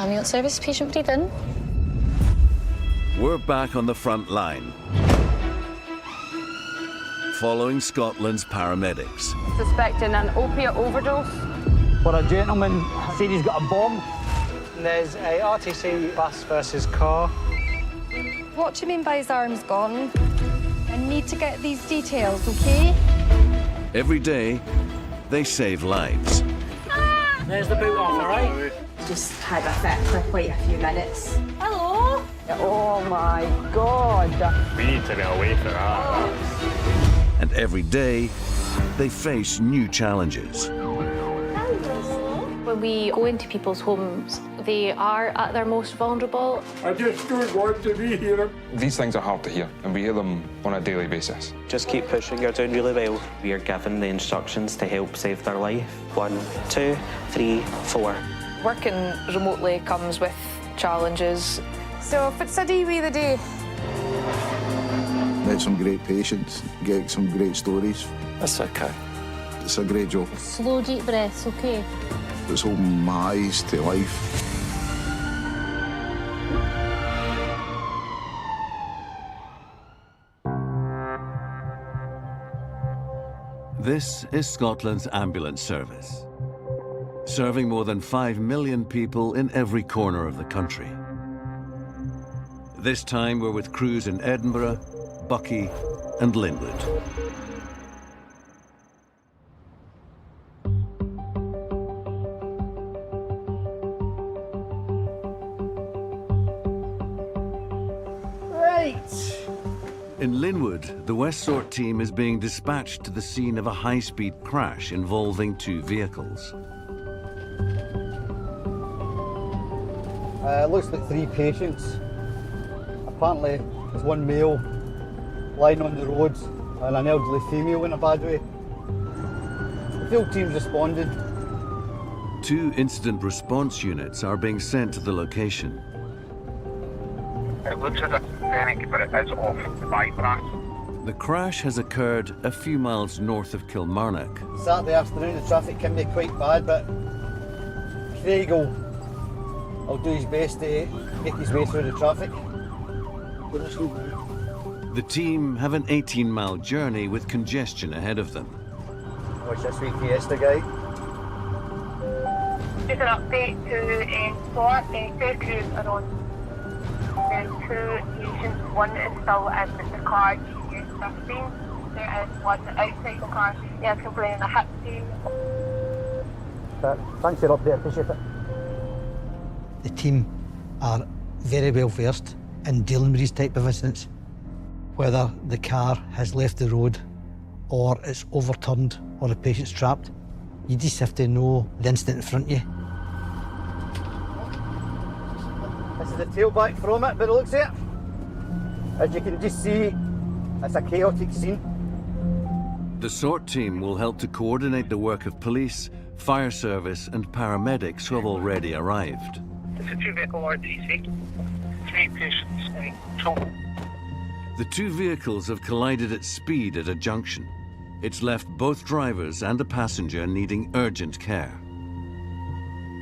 Ambulance service, patient breathing. We're back on the front line, following Scotland's paramedics. Suspecting an opiate overdose. For a gentleman said he's got a bomb. There's a RTC bus versus car. What do you mean by his arm's gone? I need to get these details, OK? Every day, they save lives. There's the boot off, all right? Just had a fit for quite a few minutes. Hello? Oh my God. We need to be away from that. And every day, they face new challenges. When we go into people's homes, they are at their most vulnerable. I just don't want to be here. These things are hard to hear, and we hear them on a daily basis. Just keep pushing, you're doing really well. We are given the instructions to help save their life. 1, 2, 3, 4. Working remotely comes with challenges. So if it's a day with the day. Met some great patients, get some great stories. That's okay. It's a great job. Slow, deep breaths, OK? It's opened my eyes to life. This is Scotland's ambulance service, serving more than 5 million people in every corner of the country. This time we're with crews in Edinburgh, Buckie and Linwood. In Linwood, the West Sort team is being dispatched to the scene of a high-speed crash involving 2 vehicles. It looks like 3 patients. Apparently, there's 1 male lying on the road and an elderly female in a bad way. The field team's responded. 2 incident response units are being sent to the location. It looks as a panic, but it is off the bypass. The crash has occurred a few miles north of Kilmarnock. Saturday afternoon, the traffic can be quite bad, but Craig will do his best to make his way through the traffic. The team have an 18-mile journey with congestion ahead of them. Watch this wee Fiesta guy. Just an update to SWAT. 2 crews are on. There's 2 patients. 1 is still in the car, GS15. There is 1 outside the car. He has complaining of hip pain. Thanks for your update, appreciate it. The team are very well versed in dealing with these type of incidents. Whether the car has left the road or it's overturned or a patient's trapped, you just have to know the incident in front of you. This is the tailback from it, but it looks at it. As you can just see, it's a chaotic scene. The SORT team will help to coordinate the work of police, fire service and paramedics who have already arrived. It's a 2-vehicle RTC. 3 patients in total. The 2 vehicles have collided at speed at a junction. It's left both drivers and a passenger needing urgent care.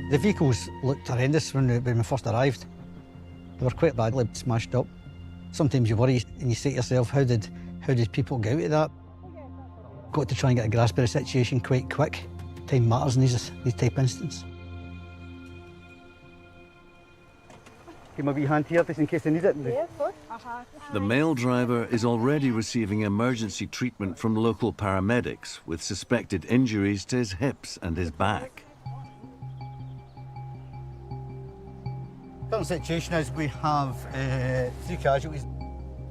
The vehicles looked horrendous when we first arrived. They were quite badly smashed up. Sometimes you worry and you say to yourself, how did people get out of that? Got to try and get a grasp of the situation quite quick. Time matters in these type of incidents. Give me a wee hand here just in case I need it. Yeah, of course. The male driver is already receiving emergency treatment from local paramedics with suspected injuries to his hips and his back. Current situation is we have 3 casualties.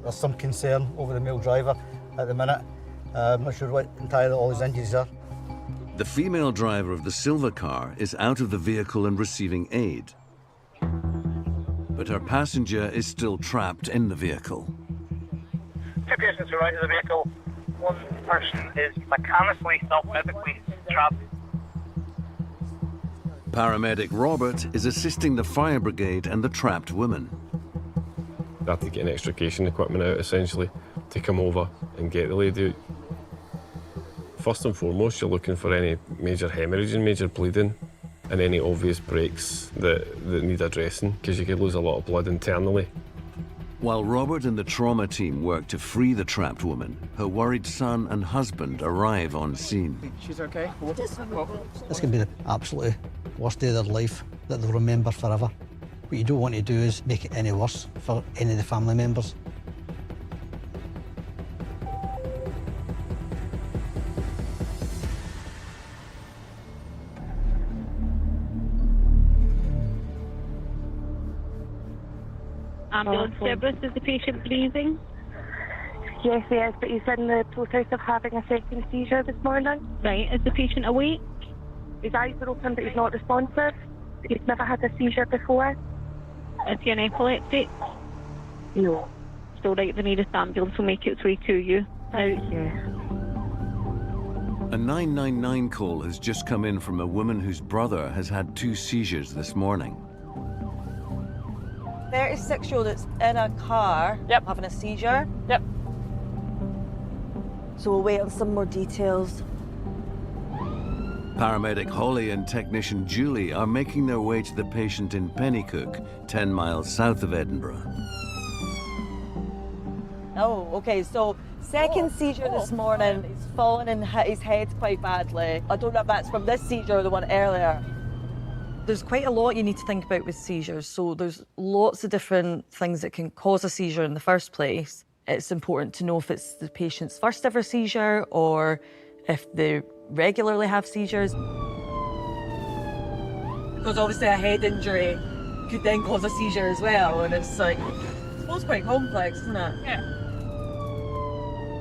There's some concern over the male driver at the minute. I'm not sure what entirely all his injuries are. The female driver of the silver car is out of the vehicle and receiving aid. But her passenger is still trapped in the vehicle. 2 patients are out of the vehicle. 1 person is mechanically, not medically, trapped. Paramedic Robert is assisting the fire brigade and the trapped woman. They had to get an extrication equipment out, essentially, to come over and get the lady out. First and foremost, you're looking for any major hemorrhage and major bleeding. and any obvious breaks that need addressing, because you could lose a lot of blood internally. While Robert and the trauma team work to free the trapped woman, her worried son and husband arrive on scene. She's okay? This could be the absolutely worst day of their life that they'll remember forever. What you don't want to do is make it any worse for any of the family members. Ambulance service, is the patient breathing? Yes, he is, but he's in the process of having a second seizure this morning. Right, is the patient awake? His eyes are open, but he's not responsive. He's never had a seizure before. Is he an epileptic? No. So, right, the nearest ambulance will make its way to you. Thank you. A 999 call has just come in from a woman whose brother has had 2 seizures this morning. 36-year-old that's in a car having a seizure. Yep. So we'll wait on some more details. Paramedic Holly and technician Julie are making their way to the patient in Pennycook, 10 miles south of Edinburgh. Oh, okay, so second seizure this morning. He's fallen and hit his head quite badly. I don't know if that's from this seizure or the one earlier. There's quite a lot you need to think about with seizures. So there's lots of different things that can cause a seizure in the first place. It's important to know if it's the patient's first ever seizure or if they regularly have seizures. Because obviously a head injury could then cause a seizure as well, and it's like, I suppose quite complex, isn't it? Yeah.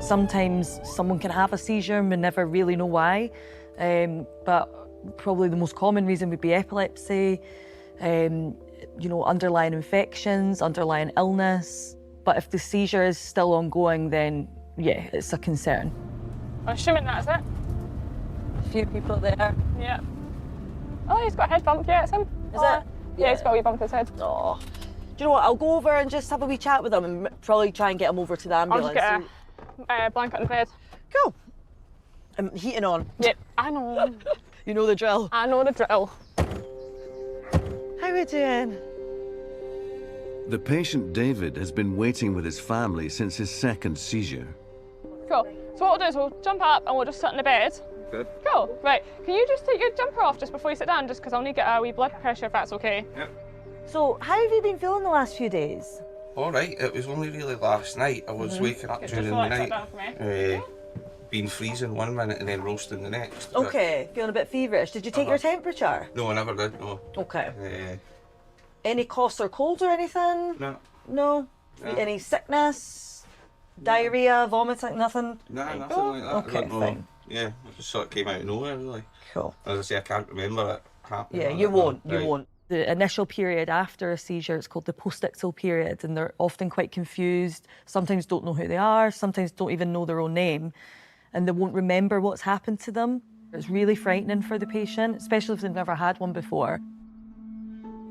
Sometimes someone can have a seizure and we never really know why, but probably the most common reason would be epilepsy, underlying infections, underlying illness. But if the seizure is still ongoing, then yeah, it's a concern. I'm assuming that's it. A few people there. Yeah. Oh, he's got a head bump. Yeah, it's him. Is it? Yeah, he's got a wee bump in his head. Oh. Do you know what? I'll go over and just have a wee chat with him and probably try and get him over to the ambulance. I'll just get a blanket on the bed. Cool. I'm heating on. Yep, I know. You know the drill. I know the drill. How are we doing? The patient, David, has been waiting with his family since his second seizure. Cool. So what we'll do is we'll jump up and we'll just sit in the bed. Good. Cool. Right. Can you just take your jumper off just before you sit down, just because I'll need to get a wee blood pressure if that's okay. Yep. So, how have you been feeling the last few days? All right. It was only really last night. I was waking up during the night, being freezing one minute and then roasting the next. Okay, feeling a bit feverish. Did you take your temperature? No, I never did, no. Okay. Any coughs or colds or anything? No. No? Any sickness? Diarrhea, vomiting, nothing? No, nothing like that. Okay, I don't know. fine. Yeah, it just sort of came out of nowhere, really. Cool. As I say, I can't remember it happening. Yeah, you won't. The initial period after a seizure, it's called the postictal period, and they're often quite confused, sometimes don't know who they are, sometimes don't even know their own name, and they won't remember what's happened to them. It's really frightening for the patient, especially if they've never had one before.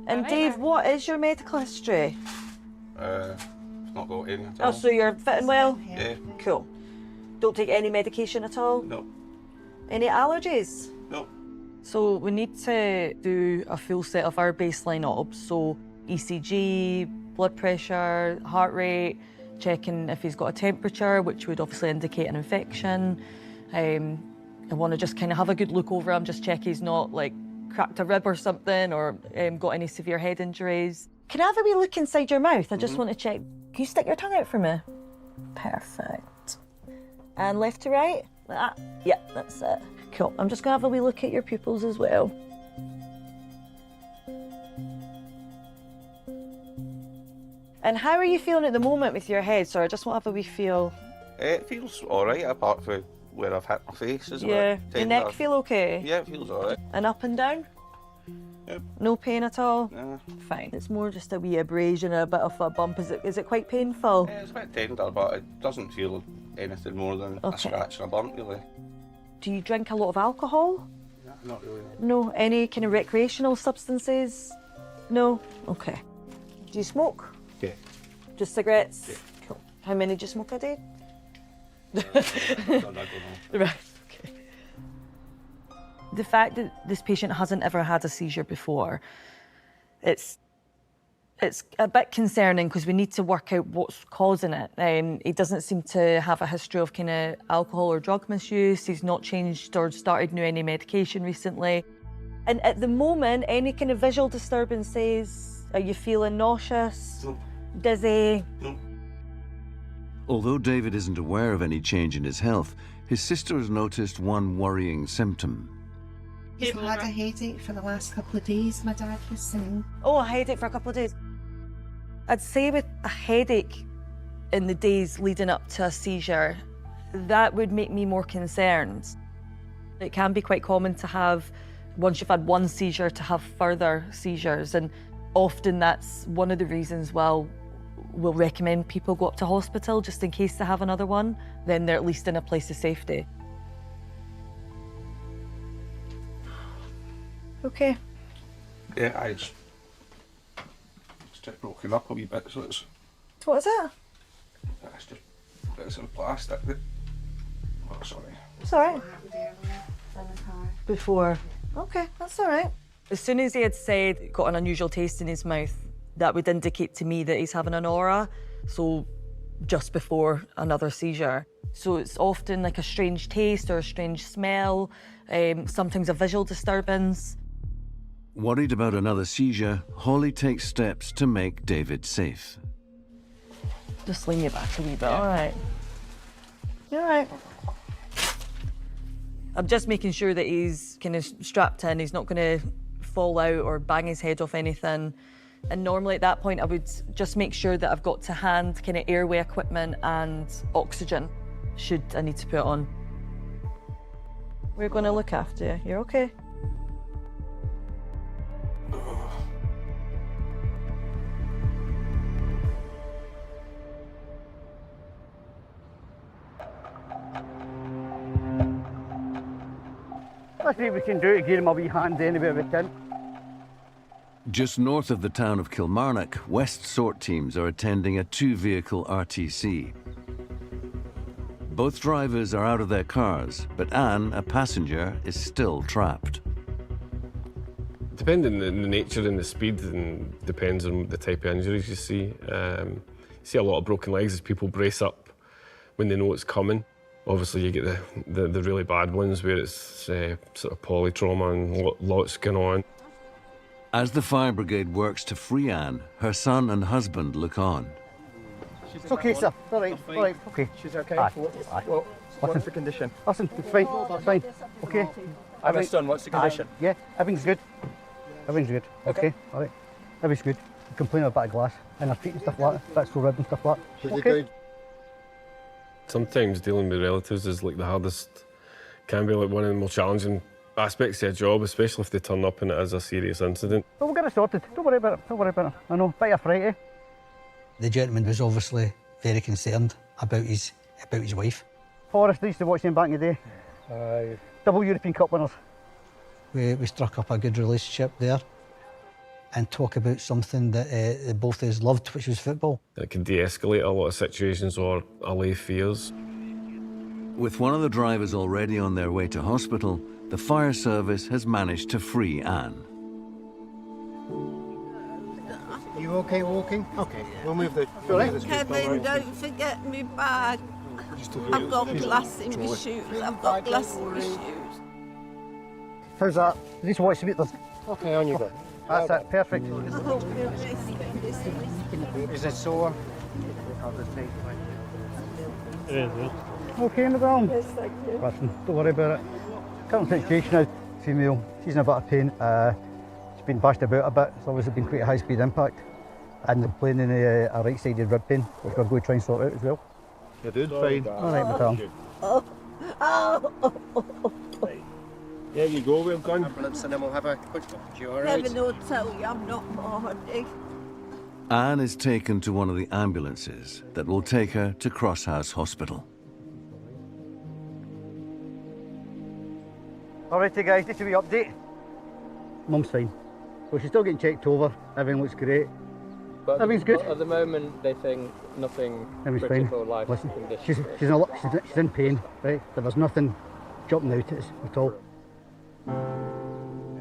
And Dave, what is your medical history? I've not got any at all. Oh, so you're fitting well? Yeah. Cool. Don't take any medication at all? No. Any allergies? No. So we need to do a full set of our baseline obs, so ECG, blood pressure, heart rate, checking if he's got a temperature, which would obviously indicate an infection. I want to just kind of have a good look over him, just check he's not like cracked a rib or something or got any severe head injuries. Can I have a wee look inside your mouth? I just want to check. Can you stick your tongue out for me? Perfect. And left to right? Like that? Yeah, that's it. Cool. I'm just going to have a wee look at your pupils as well. And how are you feeling at the moment with your head? Sorry, I just want to have a wee feel. It feels all right, apart from where I've hit my face. Yeah. Your neck feel okay? Yeah, it feels all right. And up and down? Yep. No pain at all? No. Fine. It's more just a wee abrasion, a bit of a bump. Is it quite painful? Yeah, it's a bit tender, but it doesn't feel anything more than a scratch and a bump, really. Do you drink a lot of alcohol? No, not really. No. Any kind of recreational substances? No? Okay. Do you smoke? Yeah. Just cigarettes? Yeah. Cool. How many do you smoke a day? I don't know. Right, okay. The fact that this patient hasn't ever had a seizure before, it's a bit concerning because we need to work out what's causing it. He doesn't seem to have a history of kind of alcohol or drug misuse. He's not changed or started any medication recently. And at the moment, any kind of visual disturbances, are you feeling nauseous, Nope. dizzy? Nope. Although David isn't aware of any change in his health, his sister has noticed one worrying symptom. He's had a headache for the last couple of days, my dad was saying. Oh, a headache for a couple of days. I'd say with a headache in the days leading up to a seizure, that would make me more concerned. It can be quite common to have, once you've had one seizure, to have further seizures, and often that's one of the reasons we'll recommend people go up to hospital just in case they have another one, then they're at least in a place of safety. Okay. Yeah, it's just broken up a wee bit, so it's What is that? just bits of plastic that... Oh, sorry. It's all right. Before. Okay, that's all right. As soon as he had said he got an unusual taste in his mouth, that would indicate to me that he's having an aura, so just before another seizure. So it's often like a strange taste or a strange smell, sometimes a visual disturbance. Worried about another seizure, Holly takes steps to make David safe. Just lean you back a wee bit, all right? You're all right. I'm just making sure that he's kind of strapped in, he's not going to fall out or bang his head off anything. And normally at that point, I would just make sure that I've got to hand kind of airway equipment and oxygen, should I need to put it on. We're going to look after you. You're okay? Let's see what we can do to get him a wee hand anywhere we can. Just north of the town of Kilmarnock, West SORT teams are attending a two-vehicle RTC. Both drivers are out of their cars, but Anne, a passenger, is still trapped. Depending on the nature and the speed, and depends on the type of injuries you see. You see a lot of broken legs as people brace up when they know it's coming. Obviously, you get the really bad ones where it's sort of polytrauma and lots going on. As the fire brigade works to free Anne, her son and husband look on. It's okay, sir. All right, okay. She's okay? Aye. What's the condition? Listen, it's fine, it's fine. Okay. I have a son, what's the condition? Yeah, everything's good. Everything's good. Okay, all right. Everything's good. You can play with a bit of glass and her feet and stuff like that, bits of rib and stuff like that. Okay. Sometimes dealing with relatives is like the hardest, can be like one of the more challenging aspects of a job, especially if they turn up and it is a serious incident. But we'll get it sorted. Don't worry about it. Don't worry about it. I know, bit of fright, eh? The gentleman was obviously very concerned about his wife. Forrest, I used to watch them back in the day. Aye. Double European Cup winners. We struck up a good relationship there and talk about something that both of us loved, which was football. It can de-escalate a lot of situations or allay fears. With one of the drivers already on their way to hospital, the fire service has managed to free Anne. Are you okay walking? Okay, we'll move the... Kevin, don't forget me bag. I've got glass in my shoes. I've got glass in my shoes. How's that? Just watch the meters. Okay, on you go. That's it, perfect. Is it sore? Okay, madam? Yes, thank you. Listen, don't worry about it. Current situation is female. She's in a bit of pain. She's been bashed about a bit. It's obviously been quite a high-speed impact. And they're playing in a right-sided rib pain, which we're going to try and sort out as well. You're doing fine. All right, madam. There you go, we've gone. Ambulance and then we'll have a quick look. You all right? Kevin will tell you I'm not Marty. Anne is taken to one of the ambulances that will take her to Crosshouse Hospital. All right, guys, just a wee update. Mum's fine. So she's still getting checked over. Everything looks great. But everything's good. At the moment, they think nothing critical life condition. She's in pain, right? But there's nothing jumping out at us at all.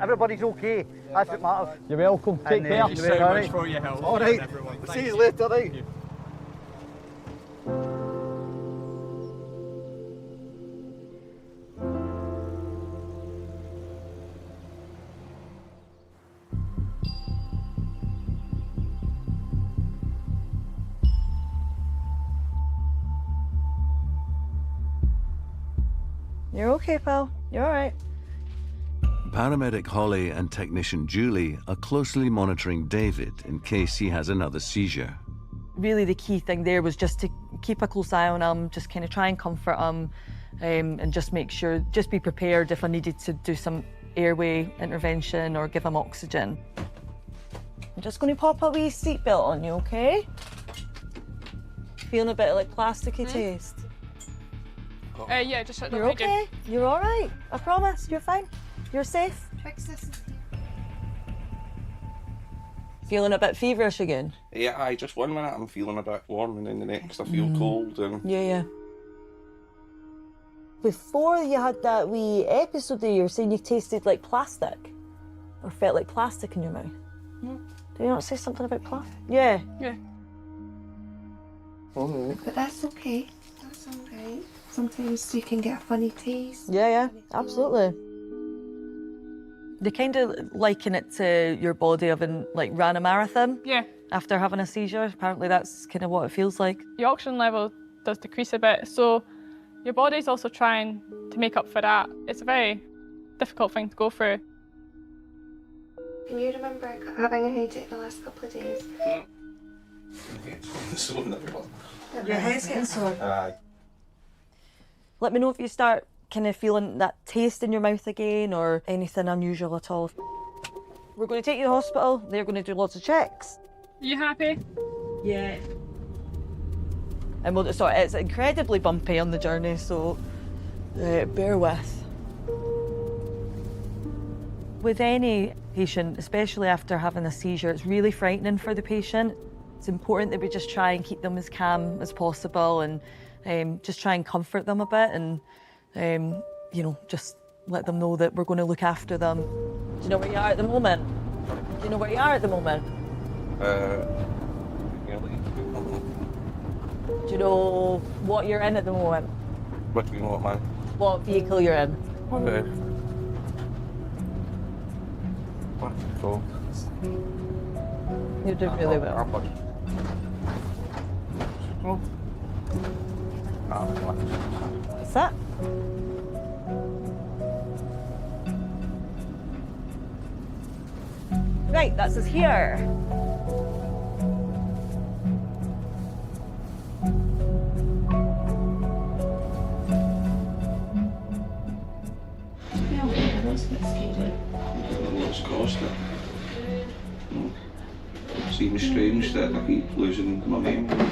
Everybody's okay. That's what matters. You're welcome. Take care. Thank you so much for your help. All right. Everyone. See you later, right? You're okay, pal. You're all right. Paramedic Holly and technician Julie are closely monitoring David in case he has another seizure. Really the key thing there was just to keep a close eye on him, just kind of try and comfort him, and just make sure, just be prepared if I needed to do some airway intervention or give him oxygen. I'm just going to pop a wee seatbelt on you, okay? Feeling a bit like plasticky taste? Yeah, just shut the You're okay. You're all right. I promise. You're fine. You're safe. Feeling a bit feverish again? Yeah, aye, just 1 minute I'm feeling a bit warm and then the next I feel cold and... Yeah. Before you had that wee episode there, you were saying you tasted like plastic? Or felt like plastic in your mouth? No. Did you not say something about plastic? Yeah. Yeah. But that's okay. That's all right. Sometimes you can get a funny taste. Yeah, absolutely. They kind of liken it to your body having ran a marathon. Yeah. After having a seizure. Apparently that's kind of what it feels like. Your oxygen level does decrease a bit, so your body's also trying to make up for that. It's a very difficult thing to go through. Can you remember having a headache the last couple of days? Your head's getting sore. Aye. Let me know if you start kind of feeling that taste in your mouth again or anything unusual at all. We're going to take you to the hospital. They're going to do lots of checks. You happy? Yeah. And we'll sort it's incredibly bumpy on the journey, so bear with. With any patient, especially after having a seizure, it's really frightening for the patient. It's important that we just try and keep them as calm as possible and just try and comfort them a bit and, just let them know that we're going to look after them. Do you know where you are at the moment? Do you know where you are at the moment? Do you know what you're in at the moment? What do you know, man? What vehicle you're in? So, You're doing really well. What's that? Right, that's us here. What's caused it? Seems strange that I keep losing my memory.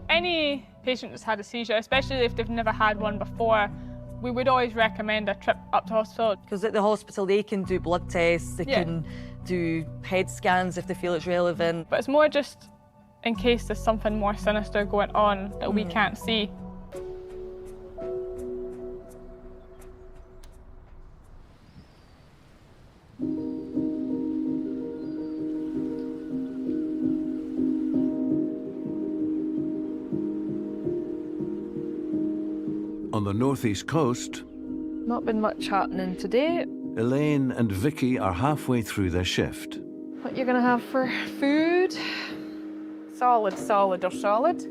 Any patient that's had a seizure, especially if they've never had one before, we would always recommend a trip up to hospital. Because at the hospital they can do blood tests, they can do head scans if they feel it's relevant. But it's more just in case there's something more sinister going on that we can't see. On the northeast coast, not been much happening today. Elaine and Vicky are halfway through their shift. What you're gonna have for food? Solid or solid?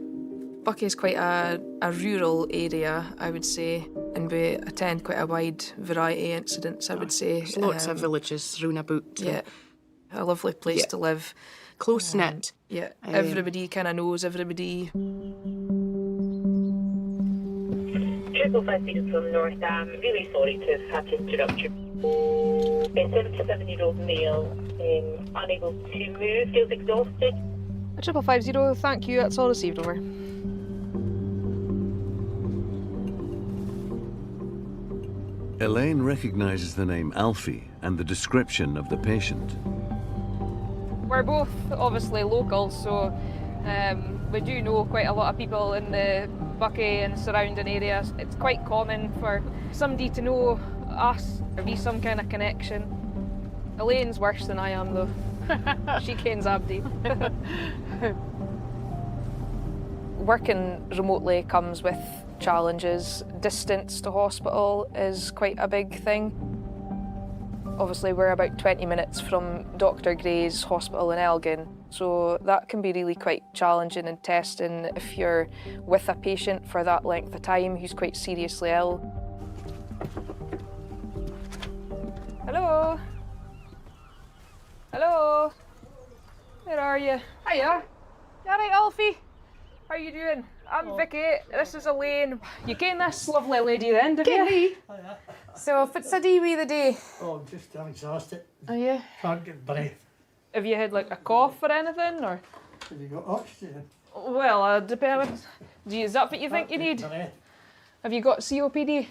Buckie is quite a rural area, I would say, and we attend quite a wide variety of incidents, I would say. There's lots of villages round about. Yeah, a lovely place to live. Close-knit. Yeah, everybody kind of knows everybody. 550 from North Dam. Really sorry to have to interrupt you. A 77-year-old male, unable to move, feels exhausted. 550, thank you, that's all received, over. Elaine recognises the name Alfie and the description of the patient. We're both obviously local, so we do know quite a lot of people in the Buckie and surrounding areas. It's quite common for somebody to know us, there be some kind of connection. Elaine's worse than I am though. She kens Abdi. Working remotely comes with challenges. Distance to hospital is quite a big thing. Obviously, we're about 20 minutes from Dr. Gray's hospital in Elgin, so that can be really quite challenging and testing if you're with a patient for that length of time who's quite seriously ill. Hello? Hello? Where are you? Hiya. You alright, Alfie? How you doing? I'm Vicky, this is Elaine. You ken this lovely lady then, did you? So if it's a dee wee the day. Oh, I'm just exhausted. Are you? Can't get breath. Have you had like a cough or anything, or? Have you got oxygen? Well, depends. Is that what you think you need? Have you got COPD?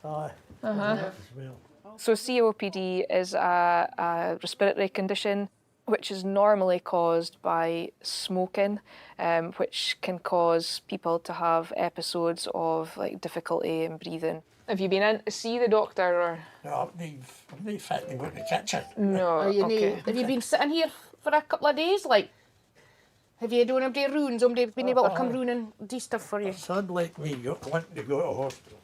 Aye. Uh-huh. Well. So COPD is a respiratory condition which is normally caused by smoking, which can cause people to have episodes of like difficulty in breathing. Have you been in to see the doctor or? No, I'm not fit to go to the kitchen. No, Are you okay. have you been sitting here for a couple of days? Like, have you done anybody ruin? Somebody been able to come round and do stuff for you? Son like me wanting to go to hospital.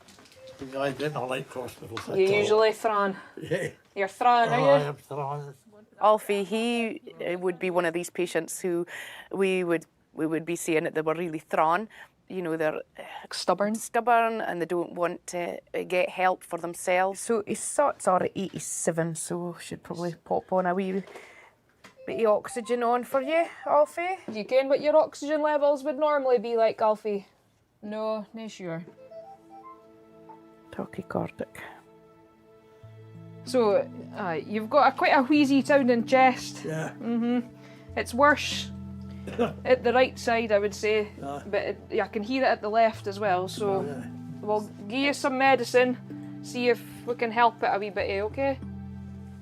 I didn't like hospitals at all. You usually thrawn. Yeah. You're thrawn, are you? I am thrawn. Alfie, he would be one of these patients who we would be saying that they were really thrawn. You know, they're stubborn and they don't want to get help for themselves. So his thoughts are at 87, so should probably pop on a wee bit of oxygen on for you, Alfie. Do you ken what your oxygen levels would normally be like, Alfie? No, not sure. Tachycardic. So, you've got quite a wheezy sounding chest. Yeah. It's worse at the right side, I would say, but I can hear it at the left as well. So, we'll give you some medicine, see if we can help it a wee bit, okay?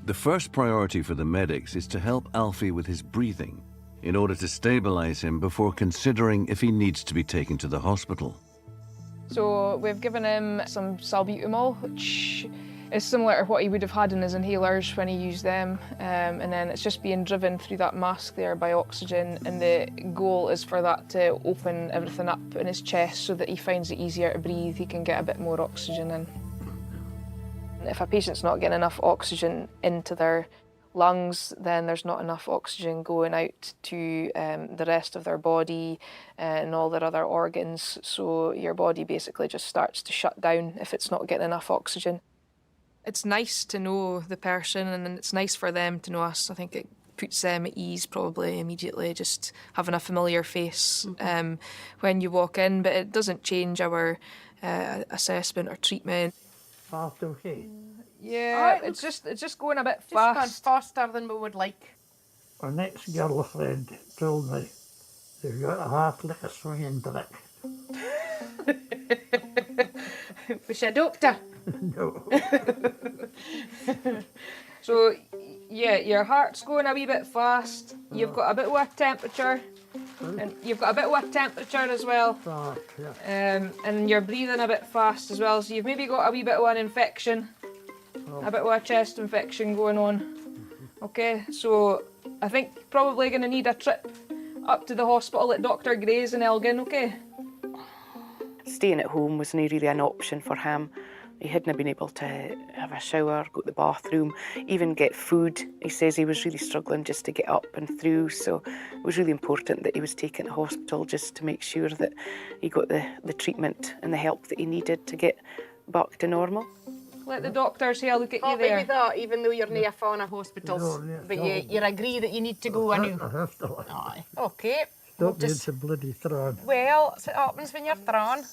The first priority for the medics is to help Alfie with his breathing in order to stabilise him before considering if he needs to be taken to the hospital. So, we've given him some salbutamol, which is similar to what he would have had in his inhalers when he used them, and then it's just being driven through that mask there by oxygen, and the goal is for that to open everything up in his chest so that he finds it easier to breathe, he can get a bit more oxygen in. If a patient's not getting enough oxygen into their lungs, then there's not enough oxygen going out to the rest of their body and all their other organs, so your body basically just starts to shut down if it's not getting enough oxygen. It's nice to know the person, and it's nice for them to know us. I think it puts them at ease probably immediately, just having a familiar face when you walk in, but it doesn't change our assessment or treatment. Fast okay? Yeah, it's just going a bit fast. Just gone faster than we would like. Our next girlfriend told me they've got a heart like a swinging trick. Was she a doctor? No. So, yeah, your heart's going a wee bit fast. You've got a bit of a temperature. And you've got a bit of a temperature as well. And you're breathing a bit fast as well. So you've maybe got a wee bit of an infection. A bit of a chest infection going on. Okay, so I think probably going to need a trip up to the hospital at Dr. Gray's in Elgin, okay? Staying at home wasn't really an option for him. He hadn't been able to have a shower, go to the bathroom, even get food. He says he was really struggling just to get up and through, so it was really important that he was taken to hospital just to make sure that he got the treatment and the help that he needed to get back to normal. Let the doctors have a look at you Happy there. with that, even though you're not a fan of hospitals. But you agree that you need to go, and I have to. Aye. Okay. Stop being so bloody thrown. Well, that's what happens when you're thrown.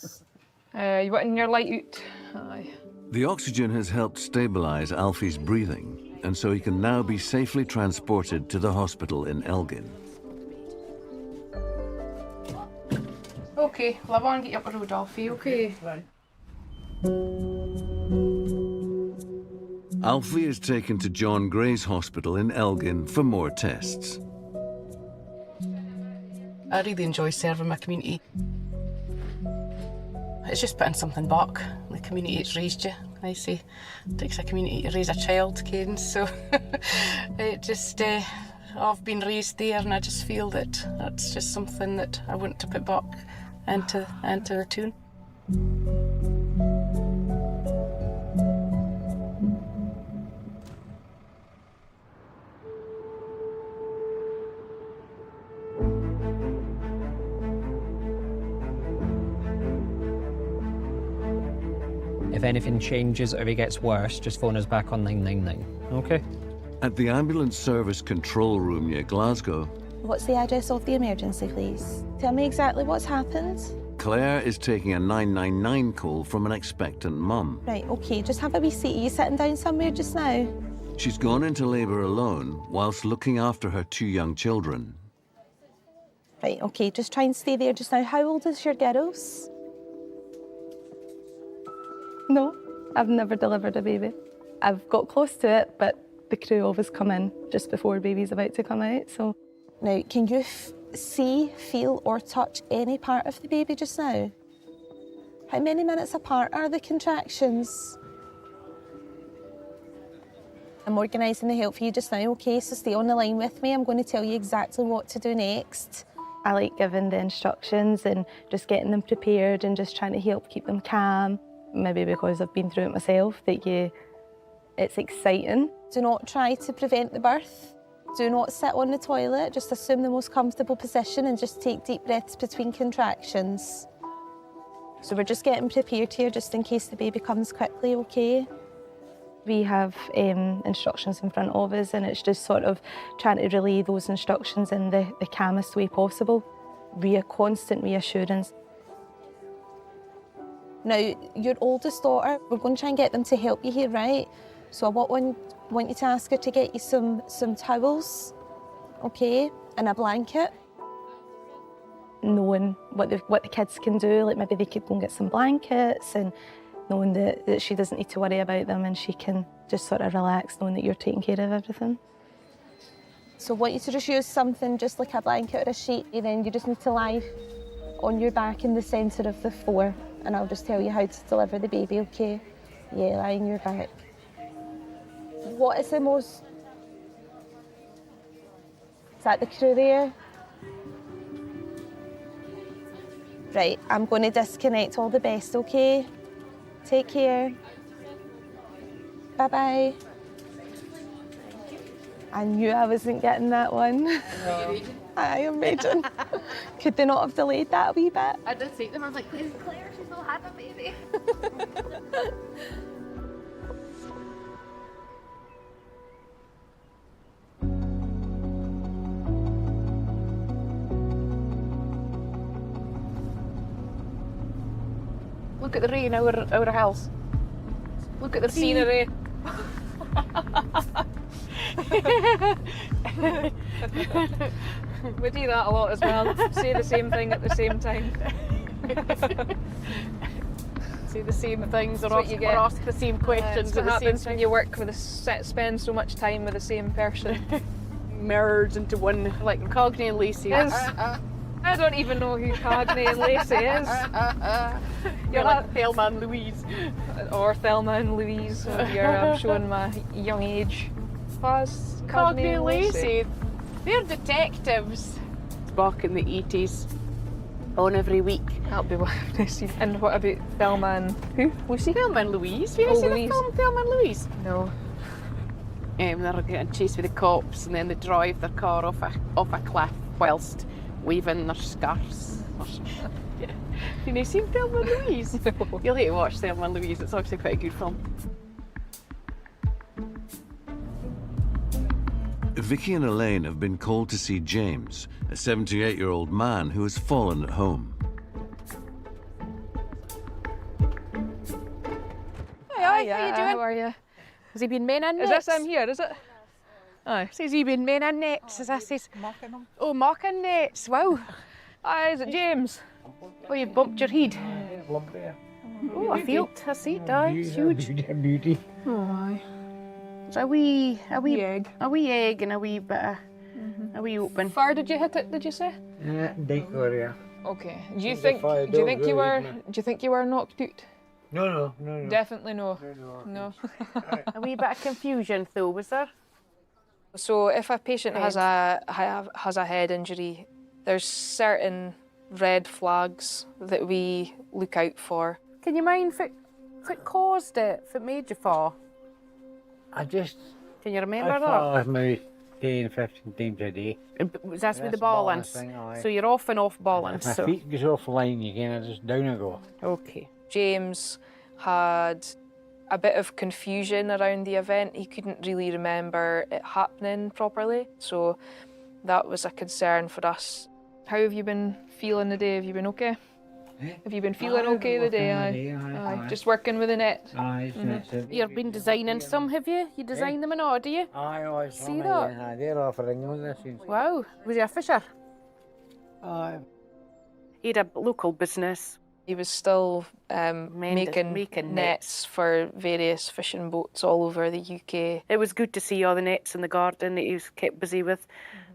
You want in your light out. Aye. The oxygen has helped stabilise Alfie's breathing, and so he can now be safely transported to the hospital in Elgin. Okay, well, I want to get you up the road, Alfie, okay? Right. Alfie is taken to John Gray's hospital in Elgin for more tests. I really enjoy serving my community. It's just putting something back. The community that's raised you, I say it takes a community to raise a child, Ken, so it just, I've been raised there and I just feel that that's just something that I want to put back into the tune. If anything changes or if it gets worse, just phone us back on 999, okay? At the ambulance service control room near Glasgow, What's the address of the emergency, please? Tell me exactly what's happened. Claire is taking a 999 call from an expectant mum. Right, okay, just have a wee seat. Are you sitting down somewhere just now? She's gone into labour alone whilst looking after her 2 young children. Right, okay, just try and stay there just now. How old is your girls? No, I've never delivered a baby. I've got close to it, but the crew always come in just before baby's about to come out, so. Now, can you see, feel or touch any part of the baby just now? How many minutes apart are the contractions? I'm organising the help for you just now, okay? So stay on the line with me. I'm going to tell you exactly what to do next. I like giving the instructions and just getting them prepared and just trying to help keep them calm. Maybe because I've been through it myself, that it's exciting. Do not try to prevent the birth. Do not sit on the toilet. Just assume the most comfortable position and just take deep breaths between contractions. So we're just getting prepared here just in case the baby comes quickly, okay? We have instructions in front of us and it's just sort of trying to relay those instructions in the calmest way possible. Constant reassurance. Now, your oldest daughter, we're going to try and get them to help you here, right? So I want you to ask her to get you some towels, okay, and a blanket. Knowing what the kids can do, like maybe they could go and get some blankets, and knowing that she doesn't need to worry about them and she can just sort of relax knowing that you're taking care of everything. So I want you to just use something just like a blanket or a sheet, and then you just need to lie on your back in the centre of the floor, and I'll just tell you how to deliver the baby, okay? Yeah, lie on your back. What is the most... Is that the crew there? Right, I'm going to disconnect. All the best, okay? Take care. Bye-bye. I knew I wasn't getting that one. No. I am raging. Could they not have delayed that a wee bit? I did say to them, I was like, is Claire, she's not had a baby. Look at the rain, our house. Look at the scenery. We do that a lot as well. Say the same thing at the same time. Say the same things or That's what you get. ask the same questions. That's what happens when you work with spend so much time with the same person. Merge into one, like Cagney and Lacey. I don't even know who Cagney and Lacey is. You're like Thelma and Louise. Or Thelma and Louise. I'm showing my young age. Cagney and Lacey. They're detectives. Back in the 80s. On every week. That'll be what I see. And what about Thelma and who? Lucy? Thelma and Louise. Have you ever seen the film Thelma and Louise? No. They're getting chased with the cops and then they drive their car off a cliff whilst waving their scarves. Yeah. Have you seen Thelma and Louise? No. You'll need to watch Thelma and Louise. It's actually quite a good film. Vicky and Elaine have been called to see James, a 78-year-old man who has fallen at home. Hi, how you doing? How are you? Has he been men and Is nets? this him here, is it? Aye. Says he been men and nets, as that says. Marking them. Oh, marking nets, wow. Aye, is it James? Oh, you bumped your head. Oh, I feel it, I see it, aye, it's huge. Beauty. Oh, aye. It's a wee egg. A wee egg and a wee bit of, a wee open. Far did you hit it, did you say? Decoria. Okay. Do you think you were knocked out? No. Definitely no. No. A wee bit of confusion though, was there? So if a patient has a head injury, there's certain red flags that we look out for. Can you mind if it caused it, if it made you fall? Can you remember I that? fall maybe 10, 15 times a day. Was that with the That's balance? thing, aye. So you're off and off balance. If my feet goes off the line again, I just down I go. Okay. James had a bit of confusion around the event. He couldn't really remember it happening properly, so that was a concern for us. How have you been feeling today? Have you been okay? Have you been feeling okay today? Aye. Just working with the net? Aye, You've been designing some, have you? You design them and all, do you? Aye, See that? Aye, they're off ring on this. Wow. Was he a fisher? Aye. He had a local business. He was still making nets for various fishing boats all over the UK. It was good to see all the nets in the garden that he was kept busy with.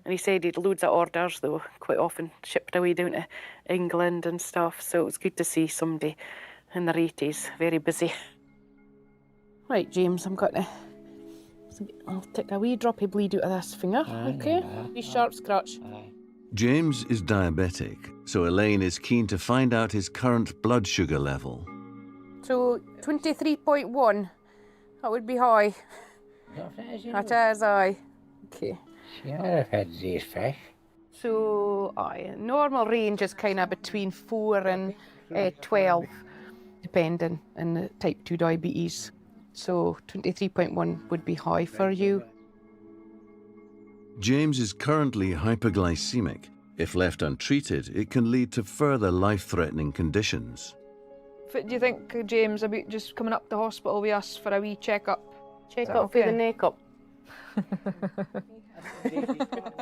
And he said he'd loads of orders, though, quite often shipped away down to England and stuff. So it was good to see somebody in their 80s, very busy. Right, James, I'll take a wee droppy bleed out of this finger, okay? Wee sharp scratch. James is diabetic, so Elaine is keen to find out his current blood sugar level. So 23.1, that would be high. That is, aye. Okay. Yeah, I've had these fish. So, normal range is kind of between 4 and 12, depending on the type 2 diabetes. So 23.1 would be high for you. James is currently hyperglycemic. If left untreated, it can lead to further life-threatening conditions. Do you think, James, about just coming up to the hospital with us for a wee check-up? Check-up for the neck-up.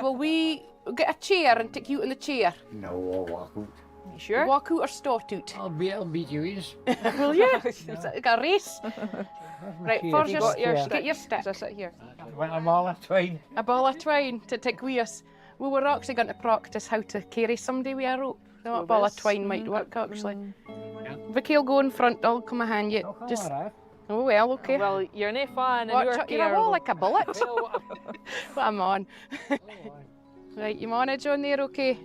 Will we get a chair and take you out in the chair? No, I'll walk out. You sure? Walk out or start out? I'll beat you. Will you? Is it a race? Right, first get your stick. Does sit here? Want a ball of twine? A ball of twine to take with us. We were actually going to practice how to carry somebody with a rope. So a ball of twine might work, actually. Vicky will go in front, I'll come behind you. Just. Oh, well, okay. Well, you're no fun and Watch, you're all like a bullet. What am on? Right, you manage on there, okay?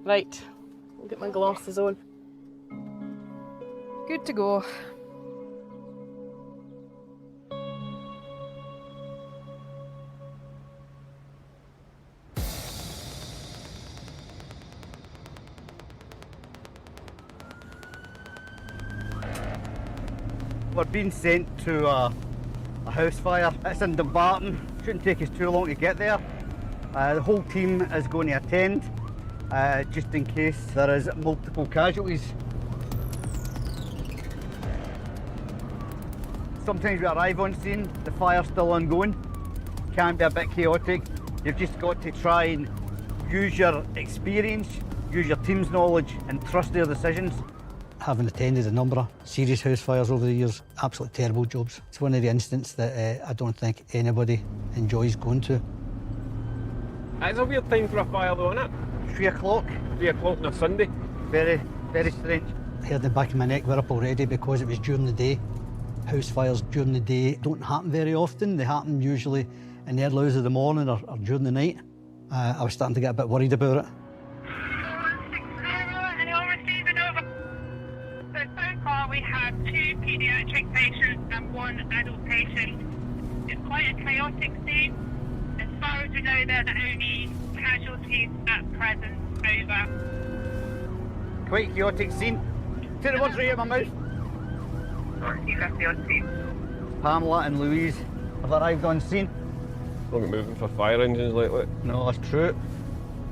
Right, I'll get my glasses on. Good to go. We're being sent to a house fire. It's in Dumbarton. Shouldn't take us too long to get there. The whole team is going to attend, just in case there is multiple casualties. Sometimes we arrive on scene, the fire's still ongoing. Can be a bit chaotic. You've just got to try and use your experience, use your team's knowledge and trust their decisions. Having attended a number of serious house fires over the years, absolutely terrible jobs. It's one of the incidents that I don't think anybody enjoys going to. It's a weird time for a fire though, isn't it? 3 o'clock. 3 o'clock on a Sunday. Very, very strange. I heard the back of my neck were up already because it was during the day. House fires during the day don't happen very often. They happen usually in the early hours of the morning or during the night. I was starting to get a bit worried about it. We have 2 paediatric patients and 1 adult patient. It's quite a chaotic scene. As far as we know, they're the only casualties at present. Over. Quite chaotic scene. Say the words right out of my mouth. Pamela and Louise have arrived on scene. Don't get moving for fire engines lately. No, that's true.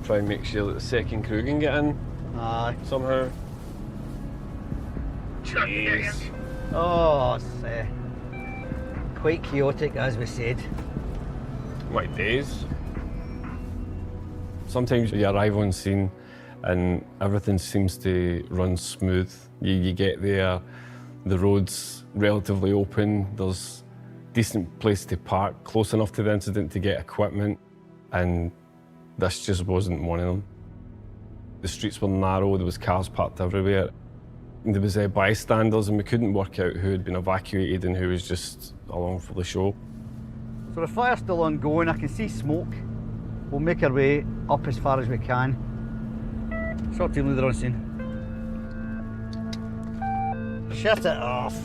Try and make sure that the second crew can get in. Aye. Somehow. Jeez. Oh, it's quite chaotic, as we said. My days. Sometimes you arrive on scene and everything seems to run smooth. You get there, the road's relatively open, there's decent place to park, close enough to the incident to get equipment, and this just wasn't one of them. The streets were narrow, there was cars parked everywhere. There was bystanders and we couldn't work out who had been evacuated and who was just along for the show. So the fire's still ongoing, I can see smoke. We'll make our way up as far as we can. SWAT team leader on scene. Shut it off.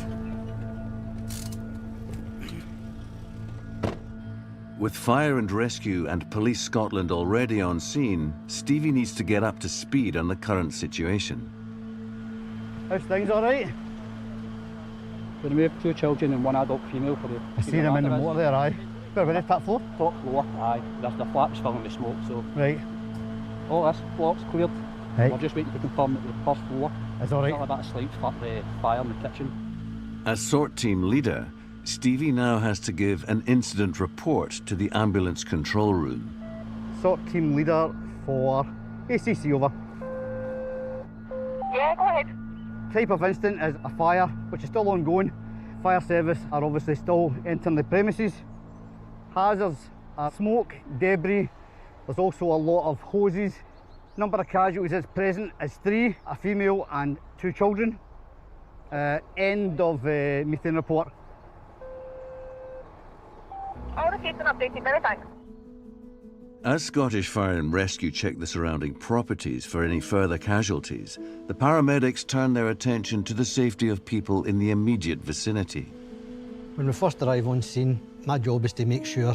With fire and rescue and Police Scotland already on scene, Stevie needs to get up to speed on the current situation. How's things, all right? We removed 2 children and 1 adult female for the... I see them in the motor there, aye. Where were they, top floor? Top floor, aye. The flat's filling with smoke, so... Right. All this block's cleared. Right. We're just waiting to confirm that the first floor... Is all right. Still a bit of slight the fire in the kitchen. As SORT team leader, Stevie now has to give an incident report to the ambulance control room. SORT team leader for ACC, over. Yeah, go ahead. Type of incident is a fire, which is still ongoing. Fire service are obviously still entering the premises. Hazards are smoke, debris. There's also a lot of hoses. Number of casualties is present is 3, a female and 2 children. End of methane report. I'll repeat an update, many thanks. As Scottish Fire and Rescue check the surrounding properties for any further casualties, the paramedics turn their attention to the safety of people in the immediate vicinity. When we first arrive on scene, my job is to make sure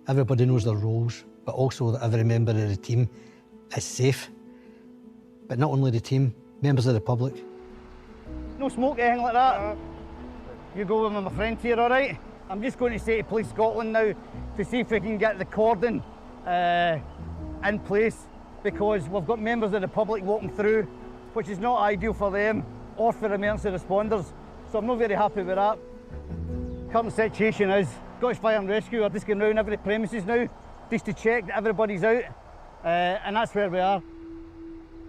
everybody knows their roles, but also that every member of the team is safe. But not only the team, members of the public. No smoke, anything like that? You go with my friend here, all right? I'm just going to say to Police Scotland now to see if we can get the cordon in place, because we've got members of the public walking through, which is not ideal for them or for emergency responders. So I'm not very happy with that. Current situation is Scottish Fire and Rescue are just going round every premises now, just to check that everybody's out, and that's where we are.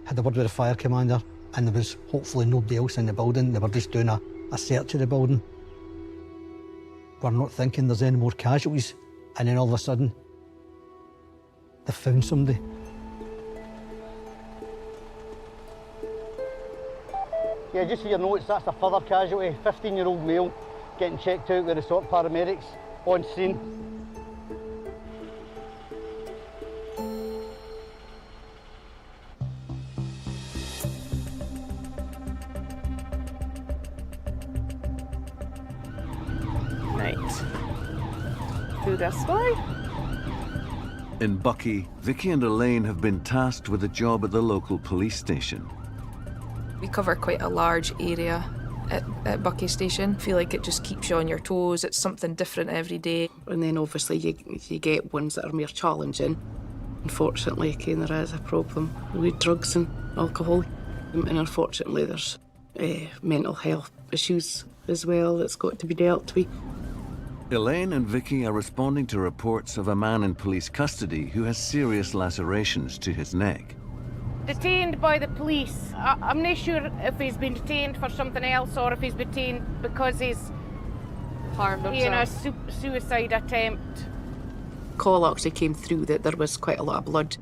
Had a word with the fire commander, and there was hopefully nobody else in the building. They were just doing a search of the building. We're not thinking there's any more casualties, and then all of a sudden, they found somebody. Yeah, just for your notes, that's a further casualty, 15-year-old male, getting checked out with the SORT paramedics on scene. Right. Through this way. In Buckie, Vicky and Elaine have been tasked with a job at the local police station. We cover quite a large area at Buckie Station. I feel like it just keeps you on your toes. It's something different every day. And then obviously you get ones that are more challenging. Unfortunately, again, there is a problem with drugs and alcohol. And unfortunately, there's mental health issues as well that's got to be dealt with. Elaine and Vicky are responding to reports of a man in police custody who has serious lacerations to his neck. Detained by the police. I'm not sure if he's been detained for something else or if he's been detained because he's harmed himself. In a suicide attempt. Call actually came through that there was quite a lot of blood.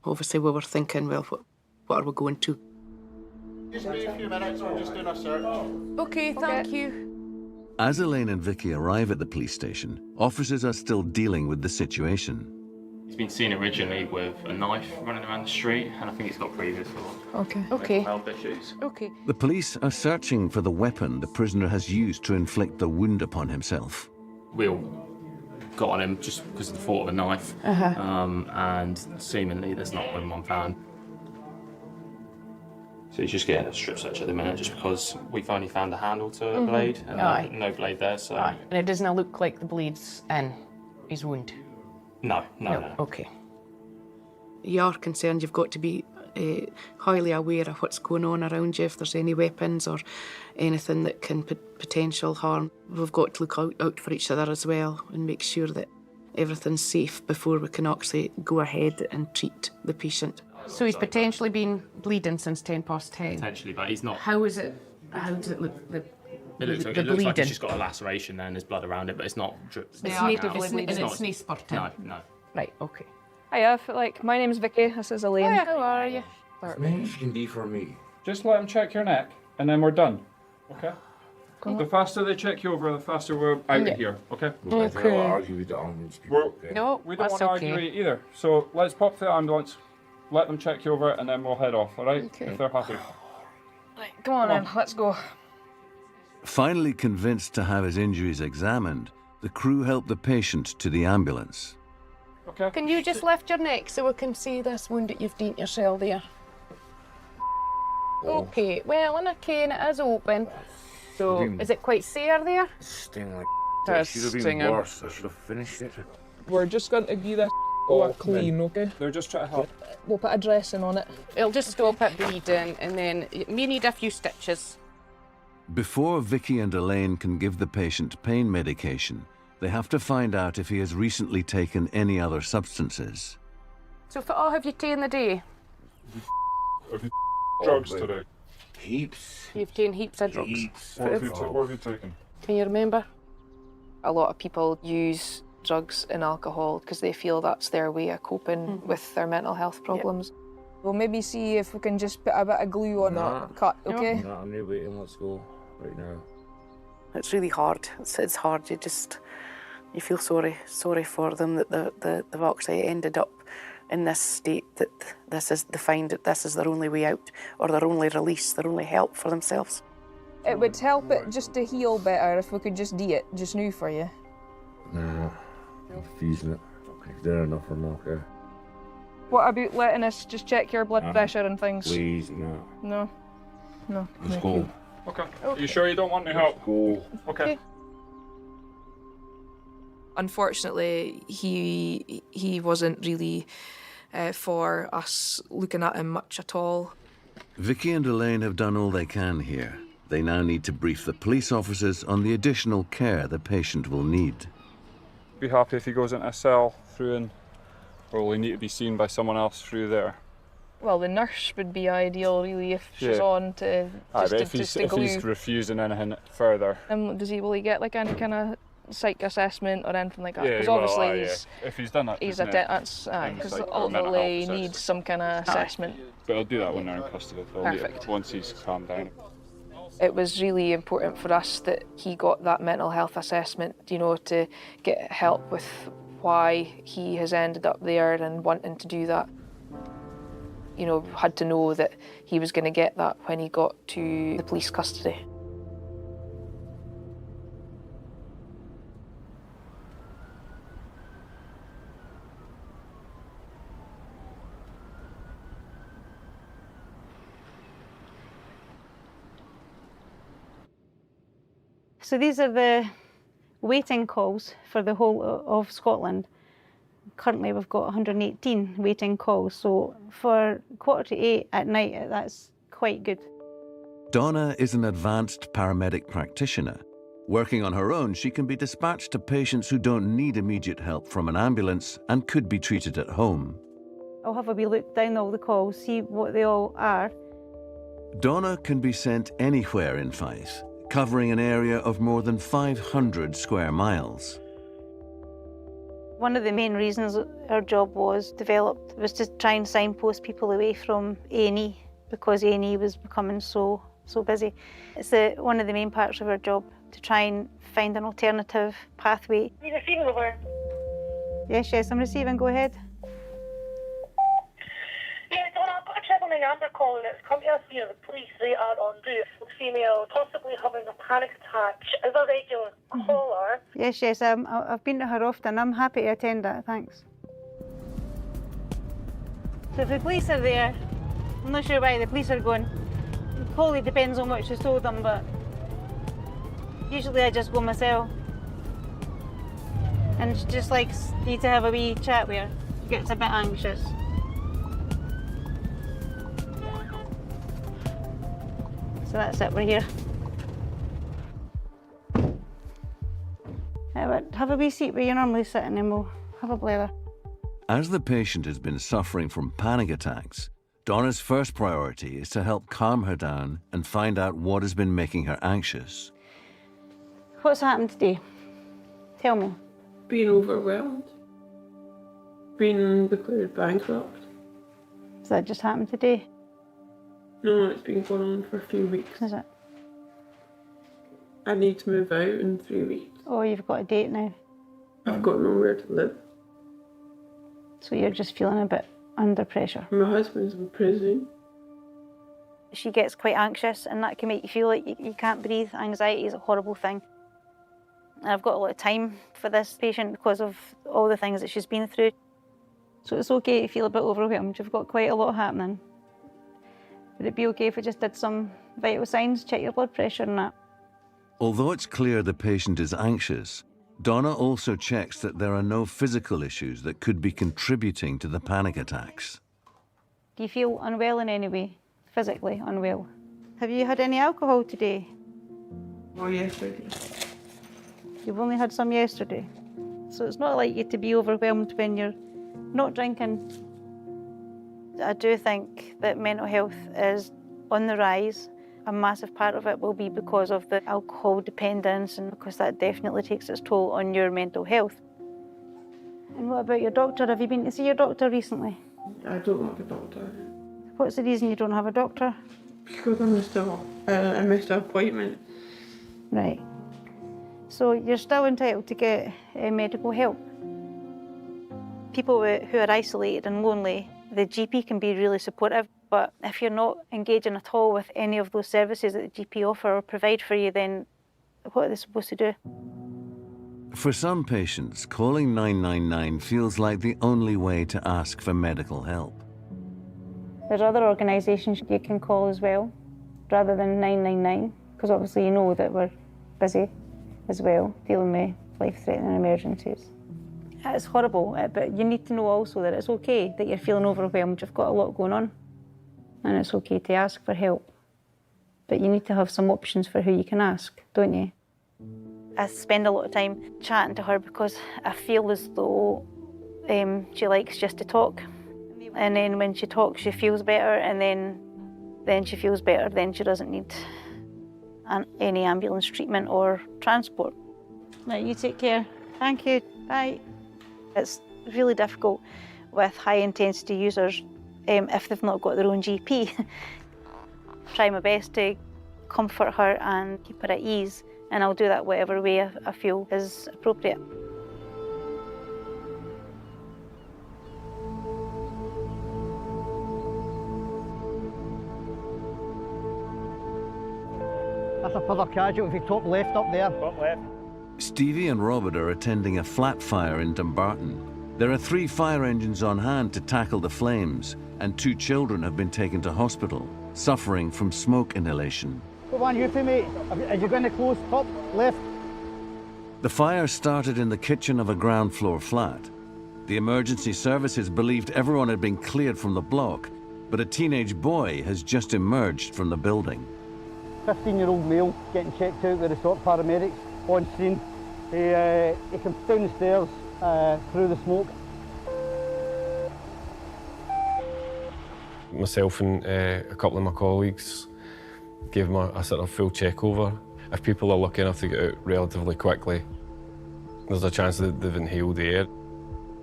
Obviously, we were thinking, well, what are we going to? Just wait a few minutes, we're just doing a search. Okay, thank you. As Elaine and Vicky arrive at the police station, officers are still dealing with the situation. He's been seen originally with a knife running around the street, and I think he's got previous Okay. health issues. Okay. The police are searching for the weapon the prisoner has used to inflict the wound upon himself. We all got on him just because of the thought of a knife, and seemingly there's not been one found. So he's just getting a strip search at the minute, just because we've only found a handle to a blade, and no blade there, so... And it doesn't look like the bleed's in his wound? No. Okay. You are concerned, you've got to be highly aware of what's going on around you, if there's any weapons or anything that can potential harm. We've got to look out for each other as well and make sure that everything's safe before we can actually go ahead and treat the patient. So he's potentially been bleeding since 10 past 10? Potentially, but he's not... How does it look? It looks like he's just got a laceration there and there's blood around it, but it's not drip. It's not spurting? No. Right, okay. Hiya, my name's Vicky, this is Elaine. Hiya, how are you? As many as you can do for me. Just let them check your neck, and then we're done. Okay? Okay. The faster they check you over, the faster we're out of here. Okay? I don't want to argue with the ambulance people. Okay? No, We don't that's want to argue with you either. So let's pop to the ambulance, let them check you over, and then we'll head off, all right? Okay. If they're happy. Right, come on then, let's go. Finally convinced to have his injuries examined, the crew help the patient to the ambulance. Okay. Can you just lift your neck so we can see this wound that you've done yourself there? Okay, well, in a cane it is open. So, is it quite sore there? Sting like Does it should have been sting worse. I should have finished it. We're just going to give this a clean, okay? They're just trying to help. We'll put a dressing on it. It'll just stop it bleeding, and then we need a few stitches. Before Vicky and Elaine can give the patient pain medication, they have to find out if he has recently taken any other substances. So, what all have you taken the day? Drugs today. Heaps. You've taken heaps of drugs. Heaps. What have you taken? Can you remember? A lot of people use drugs and alcohol because they feel that's their way of coping with their mental health problems. We'll maybe see if we can just put a bit of glue on that cut, okay? No, I'm not waiting. Let's go right now. It's really hard. It's hard. You feel sorry for them that they've actually ended up in this state, that they find that this is their only way out, or their only release, their only help for themselves. It would help it just to heal better if we could just do it just now for you. Nah, I'm refusing it. They're enough for me, okay? What about letting us just check your blood pressure and things? Please, no. No. No. Let's go. Okay. Are you sure you don't want any help? Go. Okay. Unfortunately, he wasn't really for us looking at him much at all. Vicky and Elaine have done all they can here. They now need to brief the police officers on the additional care the patient will need. Be happy if he goes into a cell through in, or will he need to be seen by someone else through there? Well, the nurse would be ideal, really, if she's on to if he's refusing anything further. Will he get like any kind of psych assessment or anything like that? Yeah, Because obviously if he's done that, because ultimately he needs some kind of assessment. But I'll do that when they're in custody. Perfect. Once he's calmed down. It was really important for us that he got that mental health assessment, to get help with why he has ended up there and wanting to do that. Had to know that he was going to get that when he got to the police custody. So these are the waiting calls for the whole of Scotland. Currently we've got 118 waiting calls, so for 7:45 at night, that's quite good. Donna is an advanced paramedic practitioner. Working on her own, she can be dispatched to patients who don't need immediate help from an ambulance and could be treated at home. I'll have a wee look down all the calls, see what they all are. Donna can be sent anywhere in Fife, covering an area of more than 500 square miles. One of the main reasons our job was developed was to try and signpost people away from A&E, because A&E was becoming so busy. It's one of the main parts of our job, to try and find an alternative pathway. You receiving over? Yes, I'm receiving, go ahead. Yeah, Donna, I've got a triple nine number call that's come to us here. The police, they are en route. Female possibly having a panic attack. As a regular caller. Yes, I've been to her often. I'm happy to attend that, thanks. So if the police are there, I'm not sure why the police are going. It probably depends on what she's told them, but usually I just go myself. And she just likes you to have a wee chat with her. She gets a bit anxious. So that's it, we're here. Have a wee seat where you're normally sitting and we'll have a blather. As the patient has been suffering from panic attacks, Donna's first priority is to help calm her down and find out what has been making her anxious. What's happened today? Tell me. Being overwhelmed. Being declared bankrupt. Has that just happened today? No, it's been going on for a few weeks. Is it? I need to move out in 3 weeks. Oh, you've got a date now. I've got nowhere to live. So you're just feeling a bit under pressure. My husband's in prison. She gets quite anxious, and that can make you feel like you can't breathe. Anxiety is a horrible thing. And I've got a lot of time for this patient because of all the things that she's been through. So it's okay to feel a bit overwhelmed. You've got quite a lot happening. Would it be okay if we just did some vital signs, check your blood pressure and that? Although it's clear the patient is anxious, Donna also checks that there are no physical issues that could be contributing to the panic attacks. Do you feel unwell in any way? Physically unwell? Have you had any alcohol today? Oh, yesterday. You've only had some yesterday. So it's not like you to be overwhelmed when you're not drinking. I do think that mental health is on the rise. A massive part of it will be because of the alcohol dependence, and because that definitely takes its toll on your mental health. And what about your doctor? Have you been to see your doctor recently? I don't have a doctor. What's the reason you don't have a doctor? Because I missed an appointment. Right. So you're still entitled to get medical help. People who are isolated and lonely, the GP can be really supportive, but if you're not engaging at all with any of those services that the GP offer or provide for you, then what are they supposed to do? For some patients, calling 999 feels like the only way to ask for medical help. There's other organisations you can call as well, rather than 999, because obviously you know that we're busy as well, dealing with life-threatening emergencies. It's horrible, but you need to know also that it's okay that you're feeling overwhelmed. You've got a lot going on, and it's okay to ask for help. But you need to have some options for who you can ask, don't you? I spend a lot of time chatting to her because I feel as though she likes just to talk. And then when she talks, she feels better, and then she feels better, then she doesn't need any ambulance treatment or transport. Right, you take care. Thank you. Bye. It's really difficult with high-intensity users if they've not got their own GP. Try my best to comfort her and keep her at ease, and I'll do that whatever way I feel is appropriate. That's a further casualty, top left up there. Top left. Stevie and Robert are attending a flat fire in Dumbarton. There are 3 fire engines on hand to tackle the flames, and 2 children have been taken to hospital, suffering from smoke inhalation. Come on, you two, mate. Are you going to close top left? The fire started in the kitchen of a ground floor flat. The emergency services believed everyone had been cleared from the block, but a teenage boy has just emerged from the building. 15-year-old male getting checked out with the SORT paramedics on scene. He comes down the stairs through the smoke. Myself and a couple of my colleagues gave him a sort of full check over. If people are lucky enough to get out relatively quickly, there's a chance that they've inhaled the air.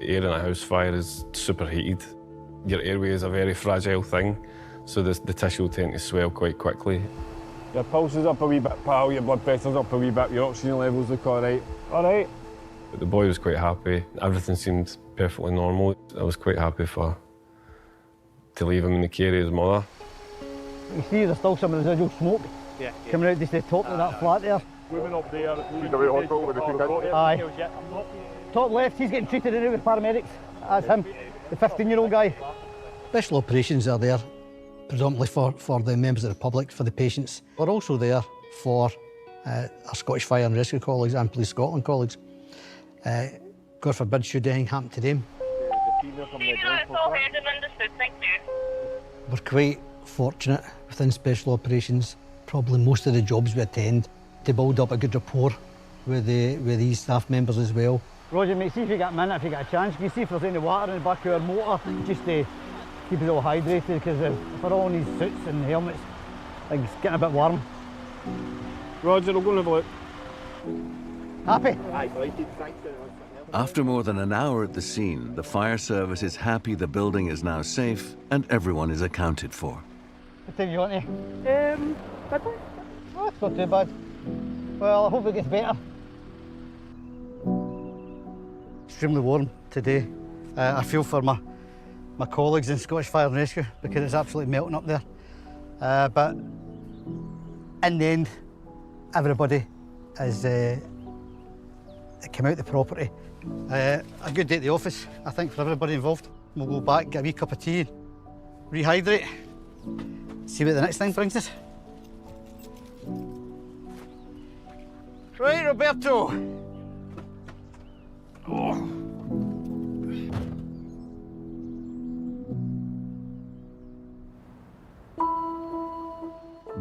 Air in a house fire is superheated. Your airway is a very fragile thing, so the tissue will tend to swell quite quickly. Your pulse is up a wee bit, pal, your blood pressure's up a wee bit, your oxygen levels look all right. All right. But the boy was quite happy. Everything seemed perfectly normal. I was quite happy to leave him in the care of his mother. You see there's still some residual smoke coming out just the top of that flat there. Women up there. Hospital with the 2 kids. Aye. Top left, he's getting treated in with paramedics. That's him, the 15-year-old guy. Special operations are there predominantly for the members of the public, for the patients. We're also there for our Scottish Fire and Rescue colleagues and Police Scotland colleagues. God forbid should anything happen to them. We're quite fortunate within special operations, probably most of the jobs we attend, to build up a good rapport with these staff members as well. Roger, mate, see if you get a minute, if you get a chance, can you see if there's any water in the back of our motor, just to keep us all hydrated, because if we're all in these suits and helmets, like, it's getting a bit warm. Roger, we'll go and have a look. Happy? Aye, thanks. After more than an hour at the scene, the fire service is happy the building is now safe and everyone is accounted for. What time you want to? Midday. Oh, it's not too bad. Well, I hope it gets better. Extremely warm today. I feel for my colleagues in Scottish Fire and Rescue because it's absolutely melting up there. But in the end, everybody has come out the property. A good day at the office, I think, for everybody involved. We'll go back, get a wee cup of tea, rehydrate, see what the next thing brings us. Right, Roberto. Oh.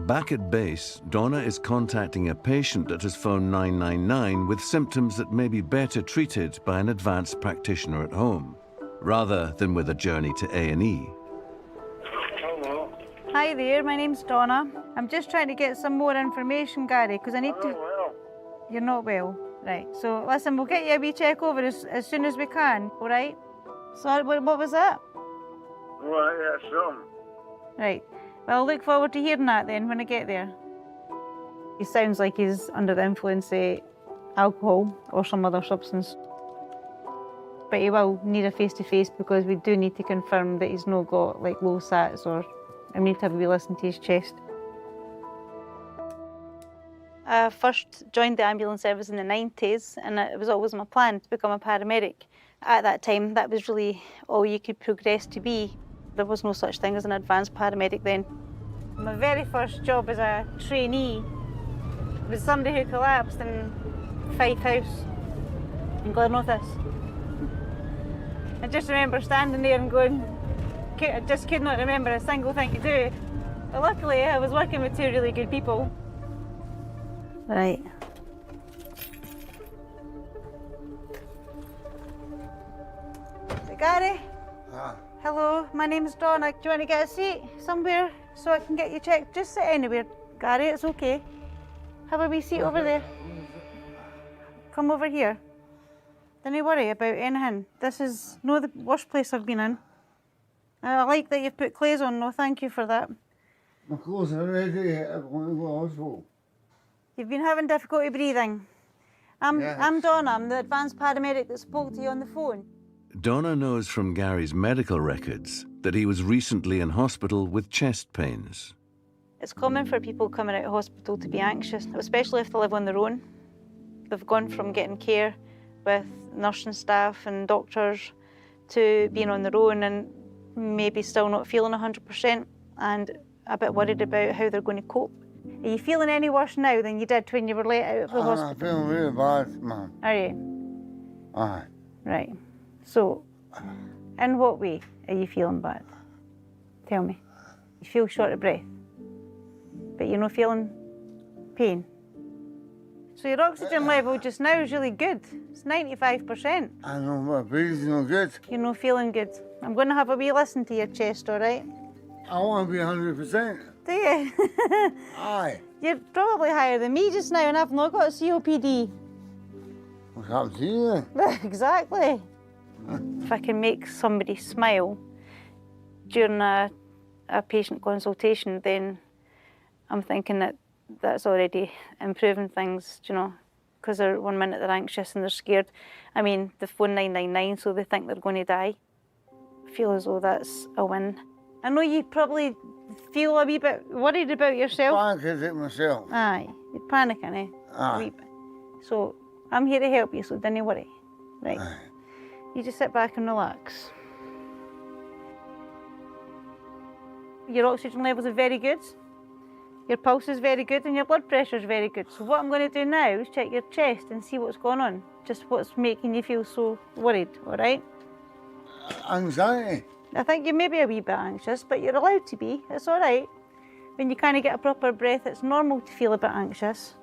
Back at base, Donna is contacting a patient that has phoned 999 with symptoms that may be better treated by an advanced practitioner at home, rather than with a journey to A&E. Hello. Hi there, my name's Donna. I'm just trying to get some more information, Gary, because I need to... You're not well? Right, so listen, we'll get you a wee check over as soon as we can, all right? So what was that? Right, yeah, some. Right. Well, I'll look forward to hearing that then when I get there. He sounds like he's under the influence of alcohol or some other substance. But he will need a face-to-face because we do need to confirm that he's not got like low sats or I need to have a wee listen to his chest. I first joined the ambulance service in the 90s and it was always my plan to become a paramedic. At that time, that was really all you could progress to be. There was no such thing as an advanced paramedic then. My very first job as a trainee was somebody who collapsed in Fife House in Glenrothes. I just remember standing there and going, I just could not remember a single thing to do. But luckily I was working with two really good people. Right. Gary? Hello, my name's Donna. Do you want to get a seat somewhere so I can get you checked? Just sit anywhere, Gary, it's okay. Have a wee seat over there. Come over here. Don't worry about anything. This is not the worst place I've been in. I like that you've put clothes on, no, thank you for that. My clothes are ready, I'm going to go to the hospital. You've been having difficulty breathing. I'm Donna, I'm the advanced paramedic that spoke to you on the phone. Donna knows from Gary's medical records that he was recently in hospital with chest pains. It's common for people coming out of hospital to be anxious, especially if they live on their own. They've gone from getting care with nursing staff and doctors to being on their own and maybe still not feeling 100% and a bit worried about how they're going to cope. Are you feeling any worse now than you did when you were let out of the hospital? I'm feeling really bad, Mum. Are you? Aye. Right. So, in what way are you feeling bad? Tell me. You feel short of breath, but you're not feeling pain. So your oxygen level just now is really good. It's 95%. I know my breathing's not good. You're not feeling good. I'm going to have a wee listen to your chest, all right? I want to be 100%. Do you? Aye. You're probably higher than me just now and I've not got COPD. What's happened to you then? Exactly. If I can make somebody smile during a patient consultation, then I'm thinking that that's already improving things, you know, because they're 1 minute they're anxious and they're scared. I mean, they phone 999, so they think they're going to die. I feel as though that's a win. I know you probably feel a wee bit worried about yourself. Panicking myself. Aye, you're panicking, eh? Aye. A wee bit. So I'm here to help you, so don't worry. Right. Aye. You just sit back and relax. Your oxygen levels are very good, your pulse is very good, and your blood pressure is very good. So what I'm going to do now is check your chest and see what's going on, just what's making you feel so worried, all right? Anxiety. I think you may be a wee bit anxious, but you're allowed to be, it's all right. When you kind of get a proper breath, it's normal to feel a bit anxious.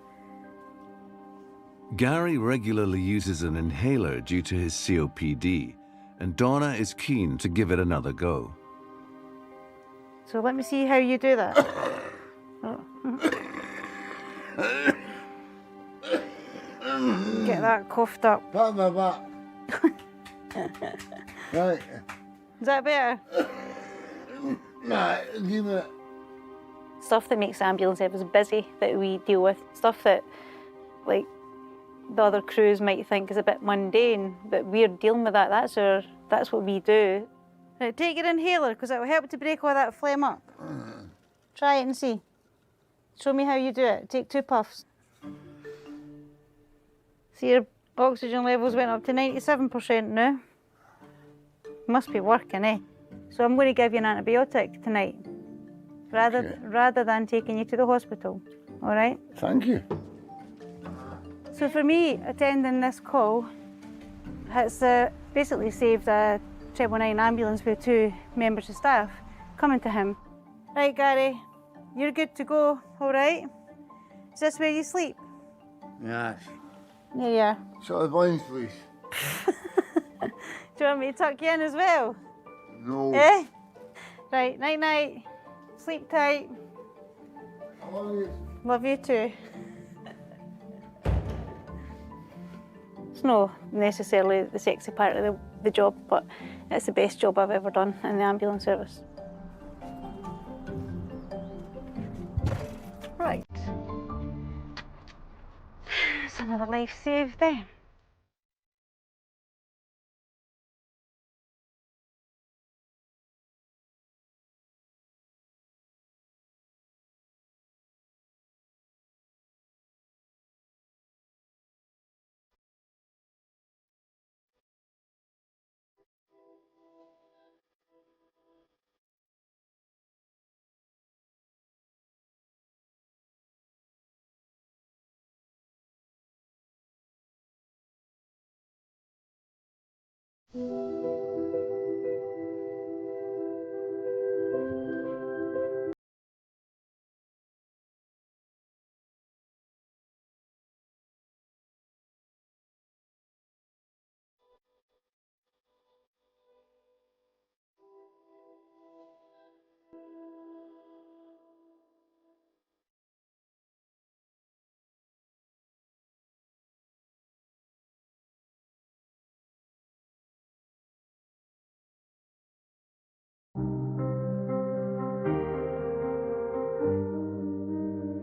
Gary regularly uses an inhaler due to his COPD, and Donna is keen to give it another go. So let me see how you do that. Get that coughed up. Pat my back. Right. Is that better? Nah, give me stuff that makes the ambulance service busy that we deal with, stuff that like the other crews might think is a bit mundane, but we're dealing with that. That's what we do. Right, take your inhaler because it will help to break all that phlegm up. Try it and see. Show me how you do it. Take 2 puffs. See, your oxygen levels went up to 97% now. Must be working, eh? So I'm going to give you an antibiotic tonight, rather than taking you to the hospital. All right? Thank you. So for me, attending this call has basically saved a 999 ambulance with 2 members of staff coming to him. Right, Gary, you're good to go, all right? Is this where you sleep? Yes. There you are. So the blinds, please. Do you want me to tuck you in as well? No. Eh? Right, night-night. Sleep tight. I love you. Love you too. It's not necessarily the sexy part of the job, but it's the best job I've ever done in the ambulance service. Right. That's another life saved there.